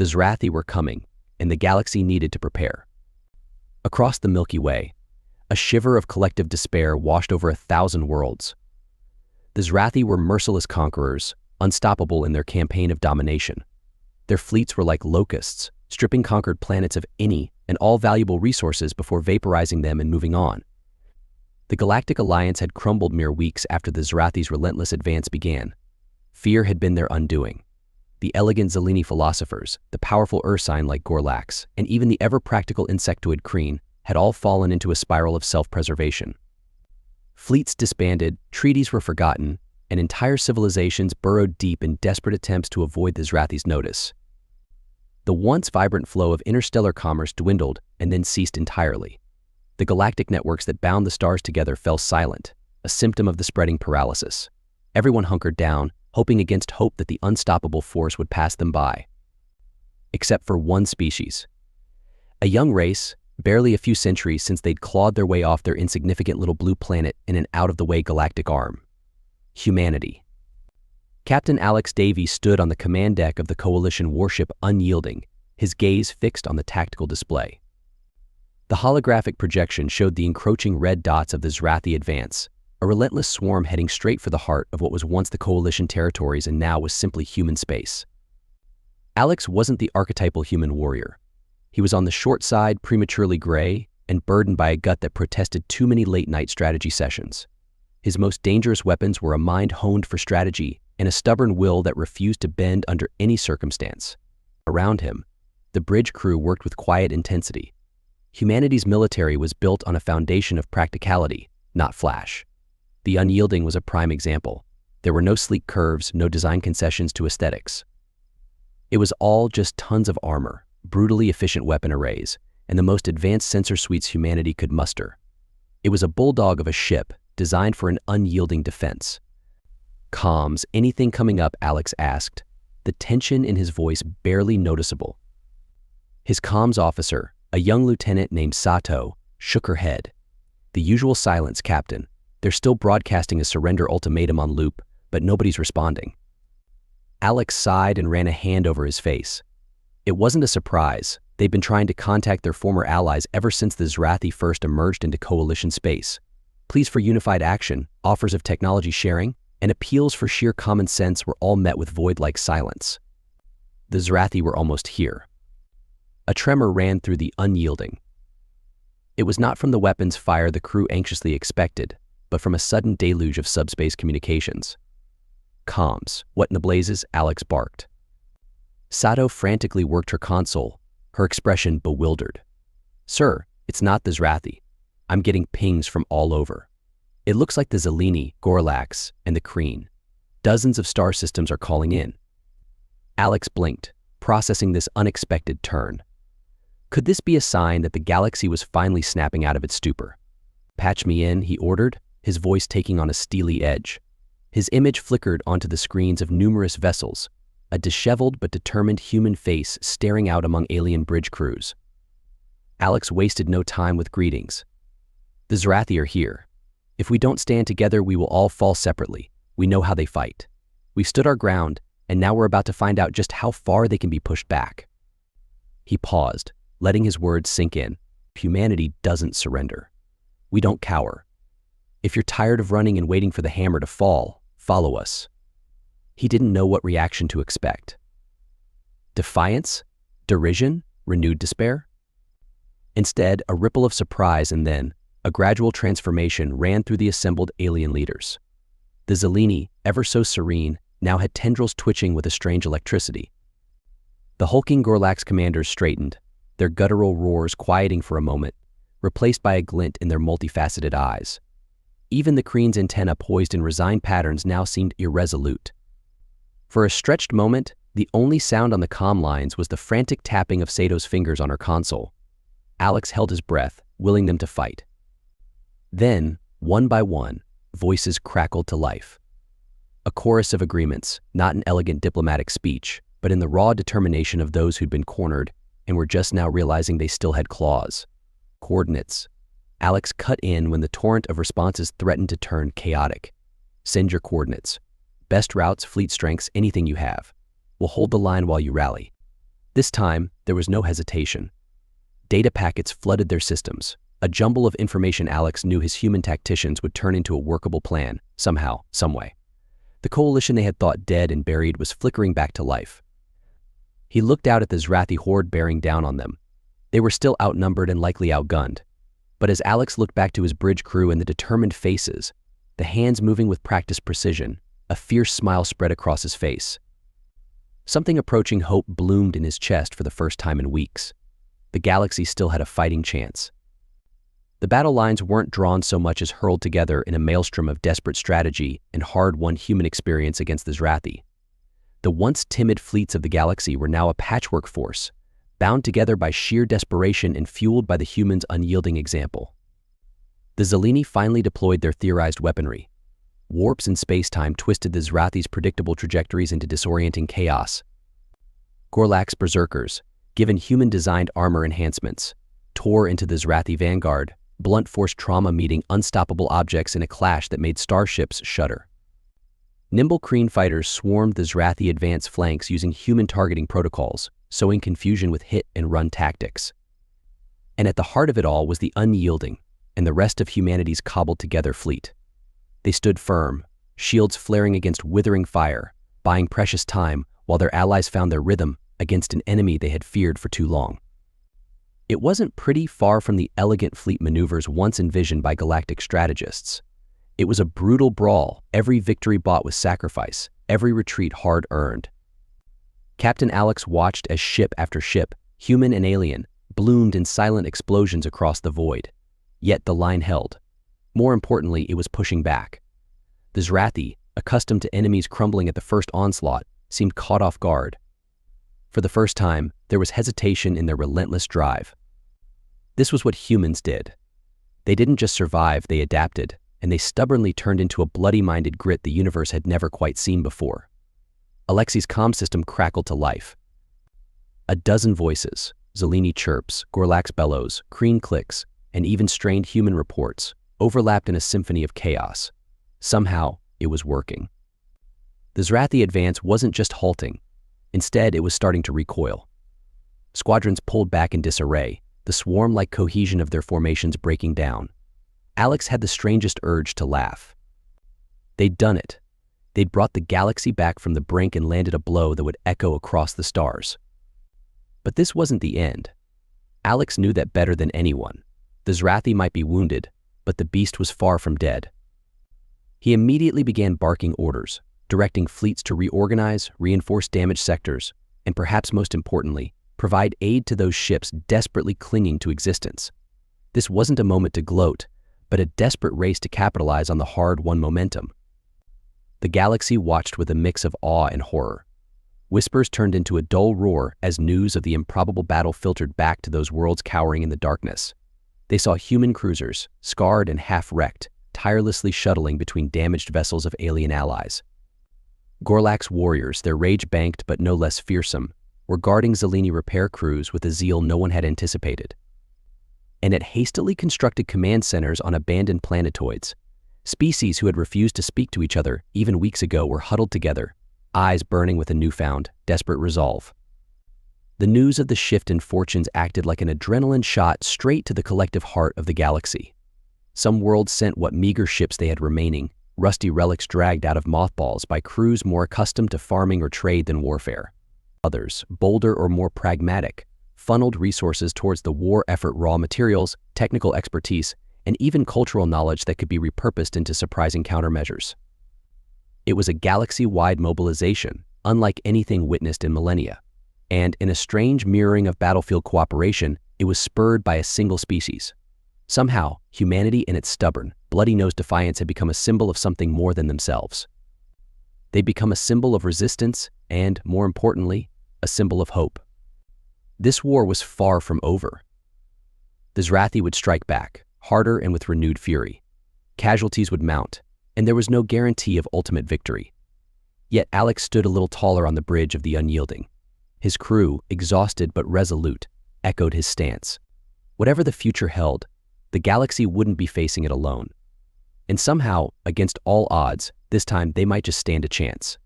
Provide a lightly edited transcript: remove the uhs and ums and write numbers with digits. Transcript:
The Zrathi were coming, and the galaxy needed to prepare. Across the Milky Way, a shiver of collective despair washed over 1,000 worlds. The Zrathi were merciless conquerors, unstoppable in their campaign of domination. Their fleets were like locusts, stripping conquered planets of any and all valuable resources before vaporizing them and moving on. The Galactic Alliance had crumbled mere weeks after the Zrathi's relentless advance began. Fear had been their undoing. The elegant Zellini philosophers, the powerful Ursine like Gorlax, and even the ever-practical insectoid Kreen had all fallen into a spiral of self-preservation. Fleets disbanded, treaties were forgotten, and entire civilizations burrowed deep in desperate attempts to avoid the Zrathi's notice. The once vibrant flow of interstellar commerce dwindled and then ceased entirely. The galactic networks that bound the stars together fell silent, a symptom of the spreading paralysis. Everyone hunkered down, hoping against hope that the unstoppable force would pass them by. Except for one species. A young race, barely a few centuries since they'd clawed their way off their insignificant little blue planet in an out-of-the-way galactic arm. Humanity. Captain Alex Davies stood on the command deck of the Coalition warship unyielding, his gaze fixed on the tactical display. The holographic projection showed the encroaching red dots of the Zrathi advance, a relentless swarm heading straight for the heart of what was once the Coalition territories and now was simply human space. Alex wasn't the archetypal human warrior. He was on the short side, prematurely gray, and burdened by a gut that protested too many late-night strategy sessions. His most dangerous weapons were a mind honed for strategy and a stubborn will that refused to bend under any circumstance. Around him, the bridge crew worked with quiet intensity. Humanity's military was built on a foundation of practicality, not flash. The unyielding was a prime example. There were no sleek curves, no design concessions to aesthetics. It was all just tons of armor, brutally efficient weapon arrays, and the most advanced sensor suites humanity could muster. It was a bulldog of a ship, designed for an unyielding defense. Comms, anything coming up? Alex asked, the tension in his voice barely noticeable. His comms officer, a young lieutenant named Sato, shook her head. The usual silence, Captain. They're still broadcasting a surrender ultimatum on loop, but nobody's responding. Alex sighed and ran a hand over his face. It wasn't a surprise. They'd been trying to contact their former allies ever since the Zrathi first emerged into Coalition space. Pleas for unified action, offers of technology sharing, and appeals for sheer common sense were all met with void-like silence. The Zrathi were almost here. A tremor ran through the unyielding. It was not from the weapons fire the crew anxiously expected, but from a sudden deluge of subspace communications. Comms, what in the blazes? Alex barked. Sato frantically worked her console, her expression bewildered. Sir, it's not the Zrathi. I'm getting pings from all over. It looks like the Zellini, Gorlax, and the Kreen. Dozens of star systems are calling in. Alex blinked, processing this unexpected turn. Could this be a sign that the galaxy was finally snapping out of its stupor? Patch me in, he ordered, his voice taking on a steely edge. His image flickered onto the screens of numerous vessels, a disheveled but determined human face staring out among alien bridge crews. Alex wasted no time with greetings. The Zrathi are here. If we don't stand together, we will all fall separately. We know how they fight. We've stood our ground, and now we're about to find out just how far they can be pushed back. He paused, letting his words sink in. Humanity doesn't surrender. We don't cower. If you're tired of running and waiting for the hammer to fall, follow us. He didn't know what reaction to expect. Defiance? Derision? Renewed despair? Instead, a ripple of surprise and then, a gradual transformation ran through the assembled alien leaders. The Zellini, ever so serene, now had tendrils twitching with a strange electricity. The hulking Gorlax commanders straightened, their guttural roars quieting for a moment, replaced by a glint in their multifaceted eyes. Even the Kreen's antennae poised in resigned patterns now seemed irresolute. For a stretched moment, the only sound on the comm lines was the frantic tapping of Sato's fingers on her console. Alex held his breath, willing them to fight. Then, one by one, voices crackled to life. A chorus of agreements, not an elegant diplomatic speech, but in the raw determination of those who'd been cornered and were just now realizing they still had claws. Coordinates. Alex cut in when the torrent of responses threatened to turn chaotic. Send your coordinates. Best routes, fleet strengths, anything you have. We'll hold the line while you rally. This time, there was no hesitation. Data packets flooded their systems, a jumble of information Alex knew his human tacticians would turn into a workable plan, somehow, someway. The coalition they had thought dead and buried was flickering back to life. He looked out at the Zrathi horde bearing down on them. They were still outnumbered and likely outgunned. But as Alex looked back to his bridge crew and the determined faces, the hands moving with practiced precision, a fierce smile spread across his face. Something approaching hope bloomed in his chest for the first time in weeks. The galaxy still had a fighting chance. The battle lines weren't drawn so much as hurled together in a maelstrom of desperate strategy and hard-won human experience against the Zrathi. The once timid fleets of the galaxy were now a patchwork force, bound together by sheer desperation and fueled by the humans' unyielding example. The Zellini finally deployed their theorized weaponry. Warps in space-time twisted the Zrathi's predictable trajectories into disorienting chaos. Galactic's berserkers, given human-designed armor enhancements, tore into the Zrathi vanguard, blunt force trauma meeting unstoppable objects in a clash that made starships shudder. Nimble Kreen fighters swarmed the Zrathi advance flanks using human targeting protocols, sowing confusion with hit-and-run tactics. And at the heart of it all was the unyielding, and the rest of humanity's cobbled-together fleet. They stood firm, shields flaring against withering fire, buying precious time while their allies found their rhythm against an enemy they had feared for too long. It wasn't pretty far from the elegant fleet maneuvers once envisioned by galactic strategists. It was a brutal brawl, every victory bought with sacrifice, every retreat hard-earned. Captain Alex watched as ship after ship, human and alien, bloomed in silent explosions across the void. Yet the line held. More importantly, it was pushing back. The Zrathi, accustomed to enemies crumbling at the first onslaught, seemed caught off guard. For the first time, there was hesitation in their relentless drive. This was what humans did. They didn't just survive, they adapted, and they stubbornly turned into a bloody-minded grit the universe had never quite seen before. Alexi's comm system crackled to life. A dozen voices, Zellini chirps, Galactic's bellows, Kreen clicks, and even strained human reports, overlapped in a symphony of chaos. Somehow, it was working. The Zrathi advance wasn't just halting. Instead, it was starting to recoil. Squadrons pulled back in disarray, the swarm-like cohesion of their formations breaking down. Alex had the strangest urge to laugh. They'd done it. They'd brought the galaxy back from the brink and landed a blow that would echo across the stars. But this wasn't the end. Alex knew that better than anyone. The Zrathi might be wounded, but the beast was far from dead. He immediately began barking orders, directing fleets to reorganize, reinforce damaged sectors, and perhaps most importantly, provide aid to those ships desperately clinging to existence. This wasn't a moment to gloat, but a desperate race to capitalize on the hard-won momentum. The galaxy watched with a mix of awe and horror. Whispers turned into a dull roar as news of the improbable battle filtered back to those worlds cowering in the darkness. They saw human cruisers, scarred and half-wrecked, tirelessly shuttling between damaged vessels of alien allies. Galactic's warriors, their rage banked but no less fearsome, were guarding Zellini repair crews with a zeal no one had anticipated. And at hastily constructed command centers on abandoned planetoids, species who had refused to speak to each other even weeks ago were huddled together, eyes burning with a newfound, desperate resolve. The news of the shift in fortunes acted like an adrenaline shot straight to the collective heart of the galaxy. Some worlds sent what meager ships they had remaining, rusty relics dragged out of mothballs by crews more accustomed to farming or trade than warfare. Others, bolder or more pragmatic, funneled resources towards the war effort, raw materials, technical expertise, and even cultural knowledge that could be repurposed into surprising countermeasures. It was a galaxy-wide mobilization, unlike anything witnessed in millennia. And in a strange mirroring of battlefield cooperation, it was spurred by a single species. Somehow, humanity in its stubborn, bloody-nosed defiance had become a symbol of something more than themselves. They'd become a symbol of resistance and, more importantly, a symbol of hope. This war was far from over. The Zrathi would strike back, harder and with renewed fury. Casualties would mount, and there was no guarantee of ultimate victory. Yet Alex stood a little taller on the bridge of the unyielding. His crew, exhausted but resolute, echoed his stance. Whatever the future held, the galaxy wouldn't be facing it alone. And somehow, against all odds, this time they might just stand a chance.